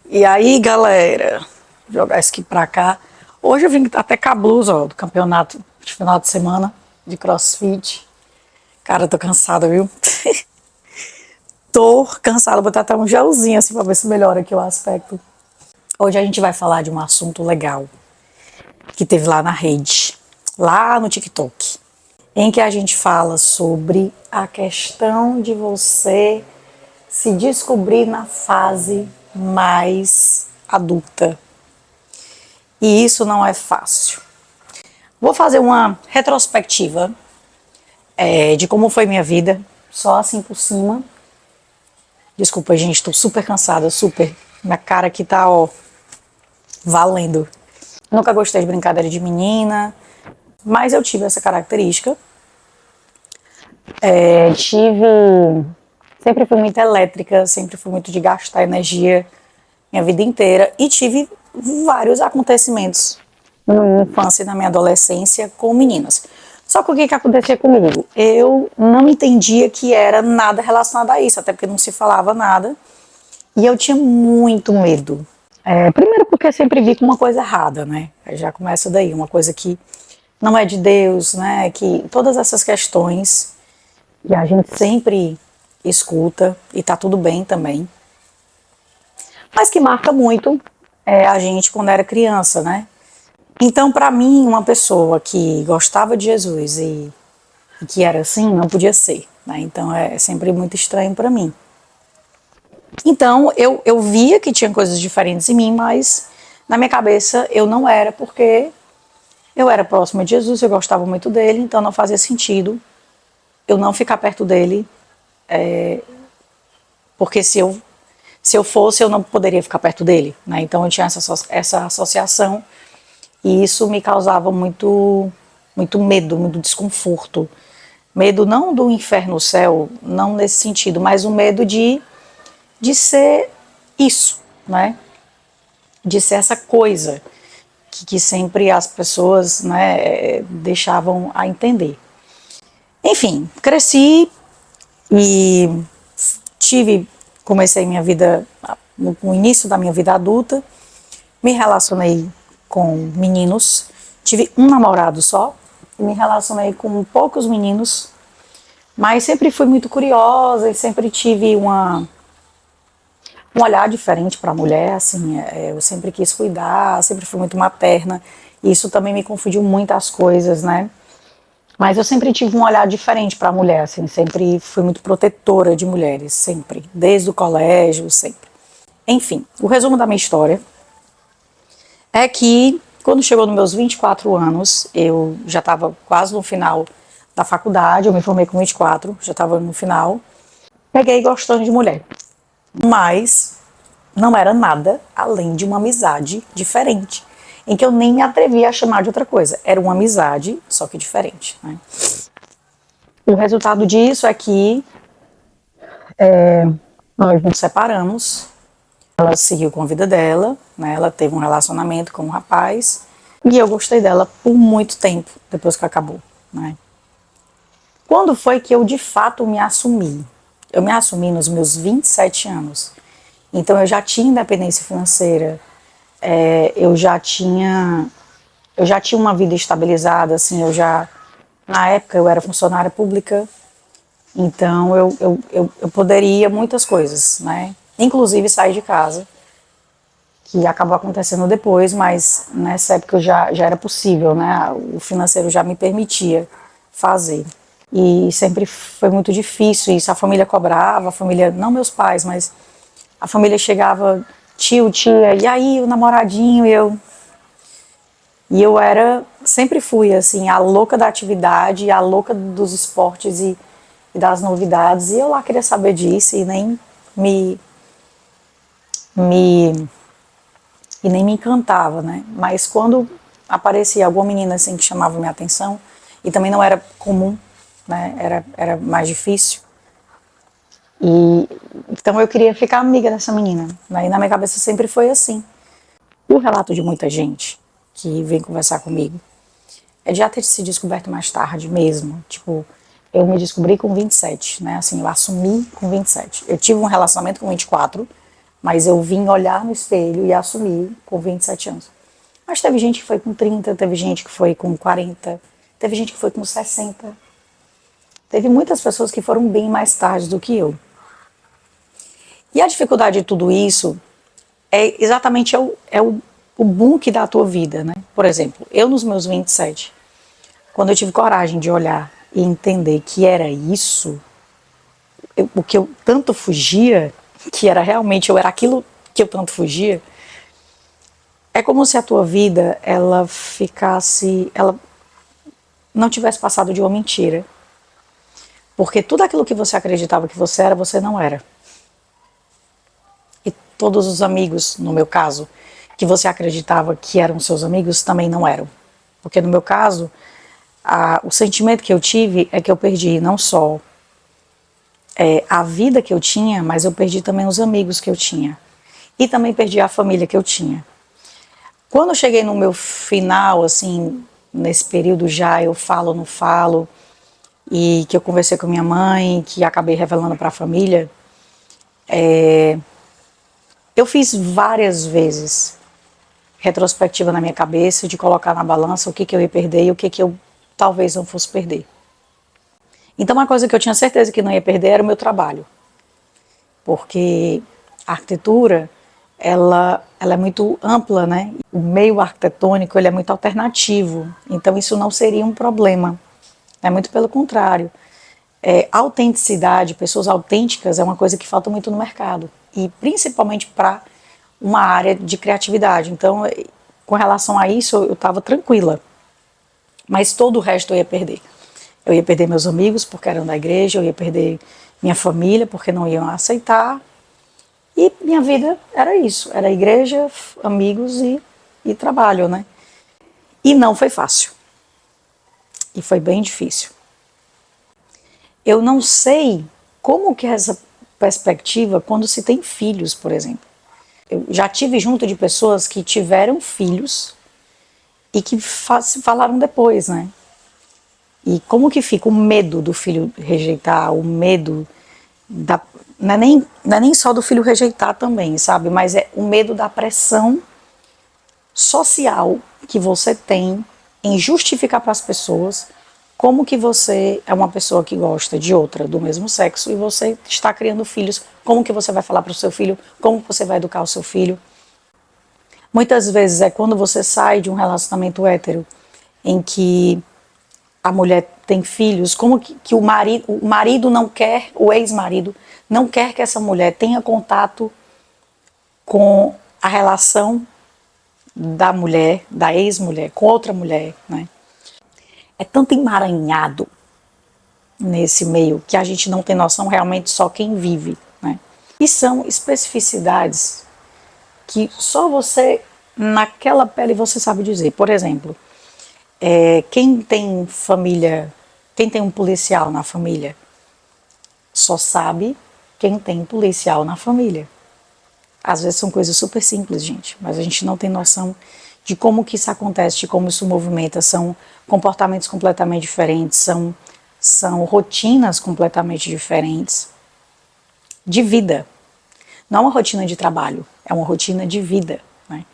E aí, galera, jogar isso aqui pra cá. Hoje eu vim até com a blusa, ó, do campeonato de final de semana de CrossFit. Cara, eu tô cansada, viu? Tô cansada, vou botar até um gelzinho assim pra ver se melhora aqui o aspecto. Hoje a gente vai falar de um assunto legal que teve lá na rede, lá no TikTok, em que a gente fala sobre a questão de você se descobrir na fase mais adulta. E isso não é fácil. Vou fazer uma retrospectiva de como foi minha vida, só assim por cima. Desculpa, gente, tô super cansada, super. Minha cara aqui tá, ó, valendo. Nunca gostei de brincadeira de menina, mas eu tive essa característica. Sempre fui muito elétrica, sempre fui muito de gastar energia minha vida inteira e tive vários acontecimentos na minha infância e na minha adolescência com meninas. Só que o que acontecia comigo? Eu não entendia que era nada relacionado a isso, até porque não se falava nada. E eu tinha muito medo. Primeiro porque eu sempre vi como uma coisa errada, né? Aí já começa daí, uma coisa que não é de Deus, né? Que todas essas questões que a gente sempre escuta, e tá tudo bem também, mas que marca muito a gente quando era criança, né? Então, para mim, uma pessoa que gostava de Jesus e que era assim, não podia ser, né? Então, é sempre muito estranho para mim. Então, eu via que tinha coisas diferentes em mim, mas na minha cabeça eu não era, porque eu era próxima de Jesus, eu gostava muito dele, então não fazia sentido eu não ficar perto dele, porque se eu fosse, eu não poderia ficar perto dele, né? Então eu tinha essa associação e isso me causava muito medo, muito desconforto. Medo não do inferno, céu, não nesse sentido, mas o medo de ser isso, né? De ser essa coisa que sempre as pessoas, né, deixavam a entender. Enfim, cresci e comecei minha vida, no início da minha vida adulta, me relacionei com meninos, tive um namorado só, e me relacionei com poucos meninos, mas sempre fui muito curiosa e sempre tive um olhar diferente para a mulher, assim, eu sempre quis cuidar, sempre fui muito materna, e isso também me confundiu muitas coisas, né? Mas eu sempre tive um olhar diferente para a mulher, assim, sempre fui muito protetora de mulheres, sempre, desde o colégio, sempre. Enfim, o resumo da minha história é que quando chegou nos meus 24 anos, eu já estava quase no final da faculdade, eu me formei com 24, já estava no final, peguei gostando de mulher. Mas não era nada além de uma amizade diferente, em que eu nem me atrevia a chamar de outra coisa. Era uma amizade, só que diferente, né? O resultado disso é que nós nos separamos. Ela seguiu com a vida dela, né? Ela teve um relacionamento com um rapaz e eu gostei dela por muito tempo depois que acabou, né? Quando foi que eu de fato me assumi? Eu me assumi nos meus 27 anos. Então eu já tinha independência financeira, eu já tinha uma vida estabilizada, assim, na época eu era funcionária pública, então eu poderia muitas coisas, né? Inclusive sair de casa, que acabou acontecendo depois, mas nessa época já era possível, né? O financeiro já me permitia fazer. E sempre foi muito difícil isso, a família cobrava, a família, não meus pais, mas a família chegava, tio, tia, e aí o namoradinho, e eu sempre fui assim, a louca da atividade, a louca dos esportes e das novidades, e eu lá queria saber disso e me, nem me encantava, né? Mas quando aparecia alguma menina assim que chamava minha atenção, e também não era comum, né? Era mais difícil. E então eu queria ficar amiga dessa menina, né? E na minha cabeça sempre foi assim. O relato de muita gente que vem conversar comigo é de já ter se descoberto mais tarde mesmo. Tipo, eu me descobri com 27, né? Assim, eu assumi com 27. Eu tive um relacionamento com 24, Mas eu vim olhar no espelho e assumir com 27 anos. Mas teve gente que foi com 30, teve gente que foi com 40, teve gente que foi com 60. Teve muitas pessoas que foram bem mais tarde do que eu. E a dificuldade de tudo isso é exatamente o boom que dá a tua vida, né? Por exemplo, eu nos meus 27, quando eu tive coragem de olhar e entender que era isso, o que eu tanto fugia, que era realmente, eu era aquilo que eu tanto fugia, é como se a tua vida, ela não tivesse passado de uma mentira. Porque tudo aquilo que você acreditava que você não era. E todos os amigos, no meu caso, que você acreditava que eram seus amigos, também não eram. Porque no meu caso, o sentimento que eu tive é que eu perdi não só a vida que eu tinha, mas eu perdi também os amigos que eu tinha. E também perdi a família que eu tinha. Quando eu cheguei no meu final, assim, nesse período já, eu falo, não falo, e que eu conversei com minha mãe, que acabei revelando para a família, eu fiz várias vezes retrospectiva na minha cabeça, de colocar na balança o que eu ia perder e o que eu talvez não fosse perder. Então uma coisa que eu tinha certeza que não ia perder era o meu trabalho, porque a arquitetura, ela é muito ampla, né? O meio arquitetônico, ele é muito alternativo, então isso não seria um problema, é muito pelo contrário. Autenticidade, pessoas autênticas é uma coisa que falta muito no mercado, e principalmente para uma área de criatividade. Então, com relação a isso, eu estava tranquila, mas todo o resto eu ia perder. Eu ia perder meus amigos porque eram da igreja, eu ia perder minha família porque não iam aceitar, e minha vida era isso, era igreja, amigos e trabalho, né? E não foi fácil, e foi bem difícil. Eu não sei como que é essa perspectiva quando se tem filhos, por exemplo. Eu já tive junto de pessoas que tiveram filhos e que falaram depois, né? E como que fica o medo do filho rejeitar, o medo não é nem só do filho rejeitar também, sabe? Mas é o medo da pressão social que você tem em justificar para as pessoas como que você é uma pessoa que gosta de outra do mesmo sexo e você está criando filhos, como que você vai falar para o seu filho, como você vai educar o seu filho. Muitas vezes é quando você sai de um relacionamento hétero em que a mulher tem filhos, como que o marido não quer, o ex-marido não quer que essa mulher tenha contato com a relação da mulher, da ex-mulher, com outra mulher, né? É tanto emaranhado nesse meio que a gente não tem noção, realmente só quem vive, né? E são especificidades que só você, naquela pele, você sabe dizer. Por exemplo, quem tem família, quem tem um policial na família, só sabe quem tem policial na família. Às vezes são coisas super simples, gente, mas a gente não tem noção de como que isso acontece, de como isso movimenta. São comportamentos completamente diferentes, são rotinas completamente diferentes de vida. Não é uma rotina de trabalho, é uma rotina de vida, né?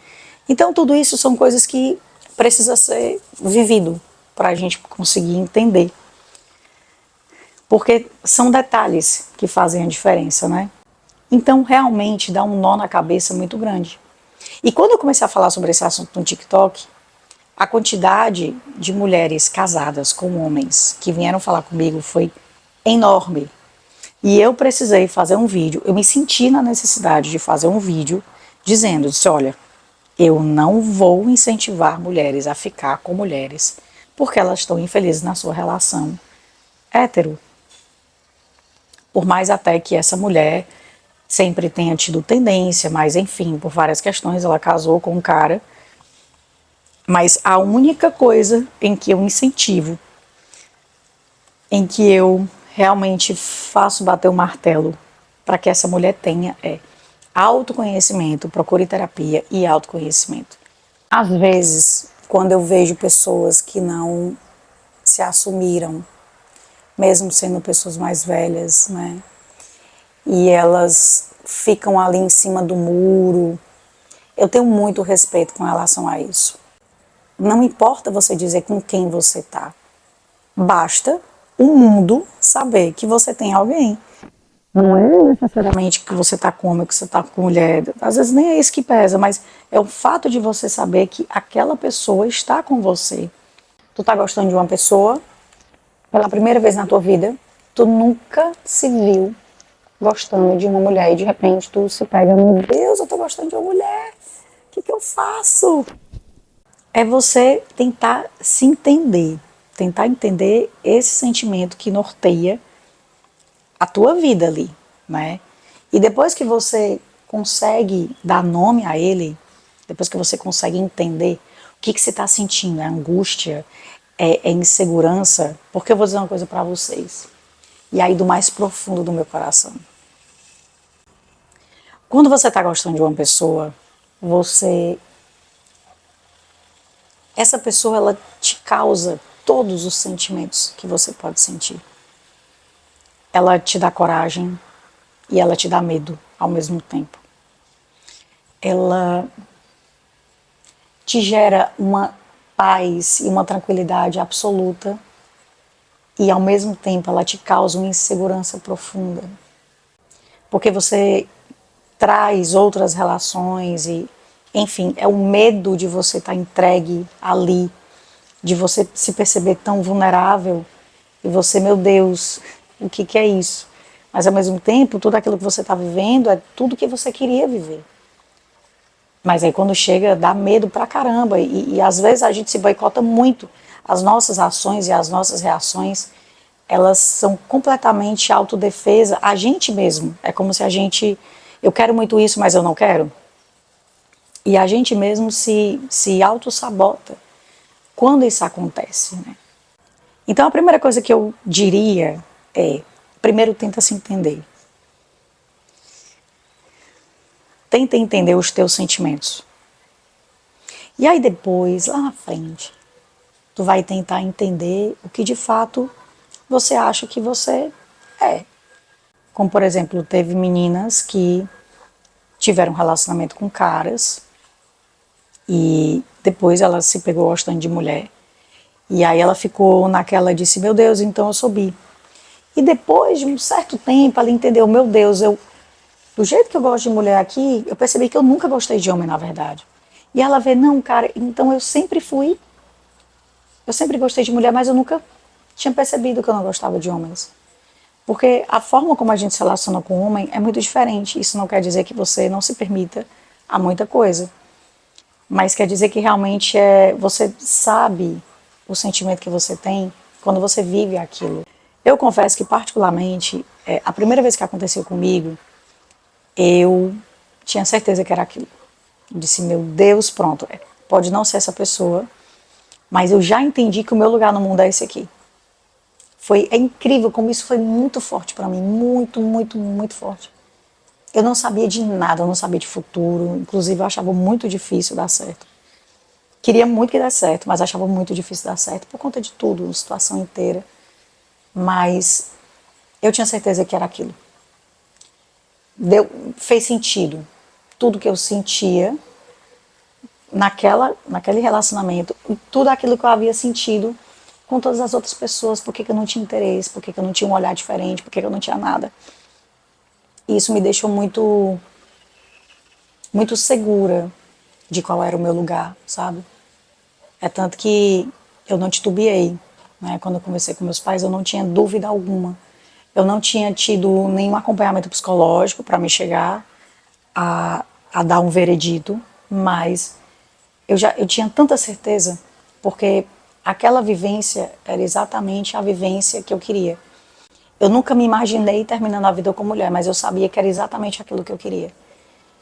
Então tudo isso são coisas que precisa ser vivido para a gente conseguir entender. Porque são detalhes que fazem a diferença, né? Então realmente dá um nó na cabeça muito grande. E quando eu comecei a falar sobre esse assunto no TikTok, a quantidade de mulheres casadas com homens que vieram falar comigo foi enorme. E eu precisei fazer um vídeo, eu me senti na necessidade de fazer um vídeo dizendo, olha, eu não vou incentivar mulheres a ficar com mulheres porque elas estão infelizes na sua relação hétero. Por mais até que essa mulher sempre tenha tido tendência, mas enfim, por várias questões, ela casou com um cara. Mas a única coisa em que eu incentivo, em que eu realmente faço bater o martelo para que essa mulher tenha autoconhecimento, procure terapia e autoconhecimento. Às vezes, quando eu vejo pessoas que não se assumiram, mesmo sendo pessoas mais velhas, né? E elas ficam ali em cima do muro. Eu tenho muito respeito com relação a isso. Não importa você dizer com quem você tá. Basta o mundo saber que você tem alguém. Não é necessariamente que você tá com homem, que você tá com mulher. Às vezes nem é isso que pesa, mas é o fato de você saber que aquela pessoa está com você. Tu tá gostando de uma pessoa pela primeira vez na tua vida, tu nunca se viu gostando de uma mulher e de repente tu se pega, meu Deus, eu tô gostando de uma mulher, o que eu faço? É você tentar se entender, tentar entender esse sentimento que norteia a tua vida ali, né? E depois que você consegue dar nome a ele, depois que você consegue entender o que você está sentindo, é angústia, é insegurança, porque eu vou dizer uma coisa para vocês, e aí do mais profundo do meu coração. Quando você está gostando de uma pessoa, essa pessoa ela te causa todos os sentimentos que você pode sentir. Ela te dá coragem e ela te dá medo ao mesmo tempo. Ela te gera uma paz e uma tranquilidade absoluta e ao mesmo tempo ela te causa uma insegurança profunda. Porque você traz outras relações e, enfim, é o medo de você estar entregue ali, de você se perceber tão vulnerável e você, meu Deus, o que é isso? Mas ao mesmo tempo, tudo aquilo que você está vivendo é tudo que você queria viver. Mas aí quando chega, dá medo pra caramba e às vezes a gente se boicota muito. As nossas ações e as nossas reações, elas são completamente autodefesa, a gente mesmo. É como se a gente, eu quero muito isso, mas eu não quero. E a gente mesmo se auto-sabota quando isso acontece, né? Então a primeira coisa que eu diria é, primeiro tenta se entender. Tenta entender os teus sentimentos. E aí depois, lá na frente, tu vai tentar entender o que de fato você acha que você é. Como, por exemplo, teve meninas que tiveram um relacionamento com caras e depois ela se pegou gostando de mulher. E aí ela ficou naquela, disse, meu Deus, então eu sou bi. E depois de um certo tempo ela entendeu, meu Deus, do jeito que eu gosto de mulher aqui, eu percebi que eu nunca gostei de homem, na verdade. E ela vê, não, cara, então eu sempre gostei de mulher, mas eu nunca tinha percebido que eu não gostava de homens. Porque a forma como a gente se relaciona com o homem é muito diferente. Isso não quer dizer que você não se permita a muita coisa. Mas quer dizer que realmente você sabe o sentimento que você tem quando você vive aquilo. Eu confesso que, particularmente, a primeira vez que aconteceu comigo, eu tinha certeza que era aquilo. Eu disse, meu Deus, pronto, pode não ser essa pessoa, mas eu já entendi que o meu lugar no mundo é esse aqui. É incrível como isso foi muito forte para mim, muito, muito, muito forte. Eu não sabia de nada, eu não sabia de futuro, inclusive eu achava muito difícil dar certo. Queria muito que desse certo, mas achava muito difícil dar certo por conta de tudo, a situação inteira. Mas eu tinha certeza que era aquilo. Fez sentido. Tudo que eu sentia naquele relacionamento, tudo aquilo que eu havia sentido com todas as outras pessoas, por que eu não tinha interesse, por que eu não tinha um olhar diferente, por que eu não tinha nada. E isso me deixou muito, muito segura de qual era o meu lugar, sabe? É tanto que eu não titubeei, né? Quando eu conversei com meus pais, eu não tinha dúvida alguma. Eu não tinha tido nenhum acompanhamento psicológico para me chegar a dar um veredito, mas eu tinha tanta certeza, porque aquela vivência era exatamente a vivência que eu queria. Eu nunca me imaginei terminando a vida com mulher, mas eu sabia que era exatamente aquilo que eu queria.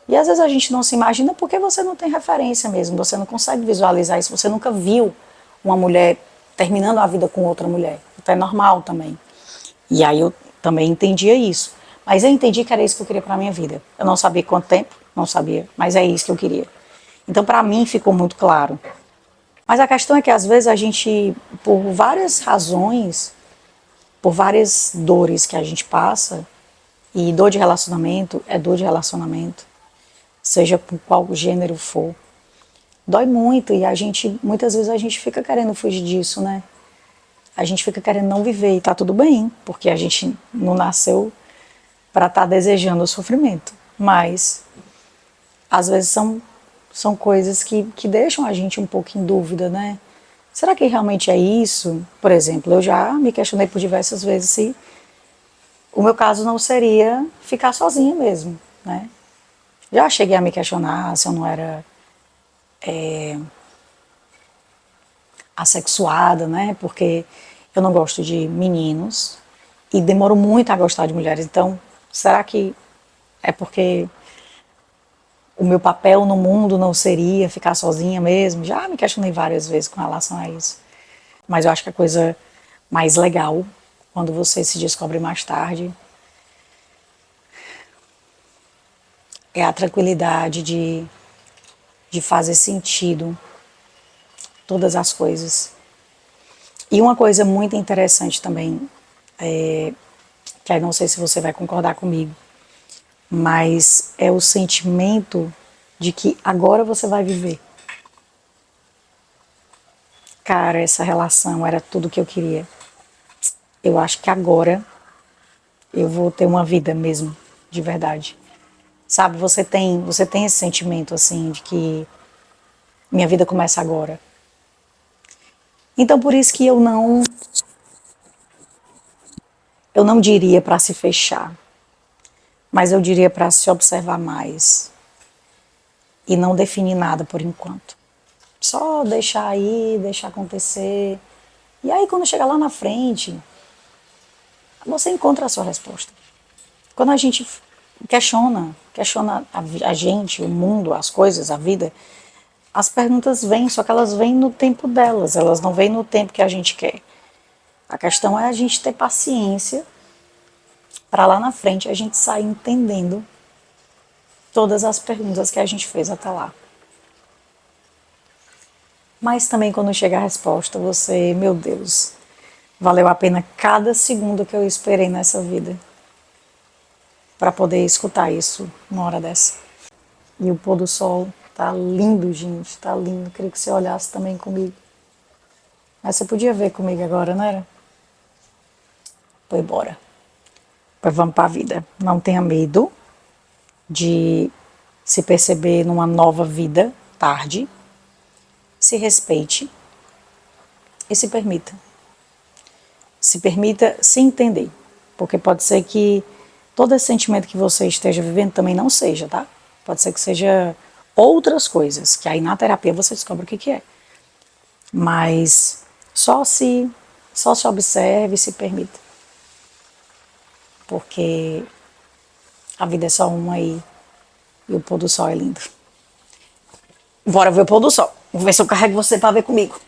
E às vezes a gente não se imagina porque você não tem referência mesmo, você não consegue visualizar isso, você nunca viu uma mulher terminando a vida com outra mulher. Então é normal também. E aí eu também entendia isso. Mas eu entendi que era isso que eu queria para a minha vida. Eu não sabia quanto tempo, não sabia, mas é isso que eu queria. Então para mim ficou muito claro. Mas a questão é que às vezes a gente, por várias razões, por várias dores que a gente passa, E dor de relacionamento é dor de relacionamento, seja por qual gênero for. Dói muito e muitas vezes a gente fica querendo fugir disso, né? A gente fica querendo não viver e tá tudo bem, porque a gente não nasceu para estar desejando o sofrimento. Mas, às vezes, são coisas que deixam a gente um pouco em dúvida, né? Será que realmente é isso? Por exemplo, eu já me questionei por diversas vezes se o meu caso não seria ficar sozinha mesmo, né? Já cheguei a me questionar se eu não era assexuada, né? Porque eu não gosto de meninos e demoro muito a gostar de mulheres. Então, será que é porque o meu papel no mundo não seria ficar sozinha mesmo? Já me questionei várias vezes com relação a isso. Mas eu acho que a coisa mais legal, quando você se descobre mais tarde, é a tranquilidade de fazer sentido todas as coisas. E uma coisa muito interessante também, que aí não sei se você vai concordar comigo, mas é o sentimento de que agora você vai viver. Cara, essa relação era tudo que eu queria. Eu acho que agora eu vou ter uma vida mesmo, de verdade. Sabe, você tem esse sentimento assim de que minha vida começa agora. Então por isso que eu não diria para se fechar, mas eu diria para se observar mais e não definir nada por enquanto. Só deixar aí, deixar acontecer. E aí quando chegar lá na frente, você encontra a sua resposta. Quando a gente questiona a gente, o mundo, as coisas, a vida, as perguntas vêm, só que elas vêm no tempo delas, elas não vêm no tempo que a gente quer. A questão é a gente ter paciência para lá na frente a gente sair entendendo todas as perguntas que a gente fez até lá. Mas também quando chega a resposta, você, meu Deus, valeu a pena cada segundo que eu esperei nessa vida para poder escutar isso uma hora dessa. E o pôr do sol tá lindo, gente, tá lindo. Queria que você olhasse também comigo. Mas você podia ver comigo agora, não era? Pois bora. Pois vamos para a vida. Não tenha medo de se perceber numa nova vida tarde. Se respeite e se permita. Se permita se entender. Porque pode ser que todo esse sentimento que você esteja vivendo também não seja, tá? Pode ser que seja outras coisas, que aí na terapia você descobre o que é. Mas só se observe e se permita. Porque a vida é só uma aí e o pôr do sol é lindo. Bora ver o pôr do sol. Vou ver se eu carrego você para ver comigo.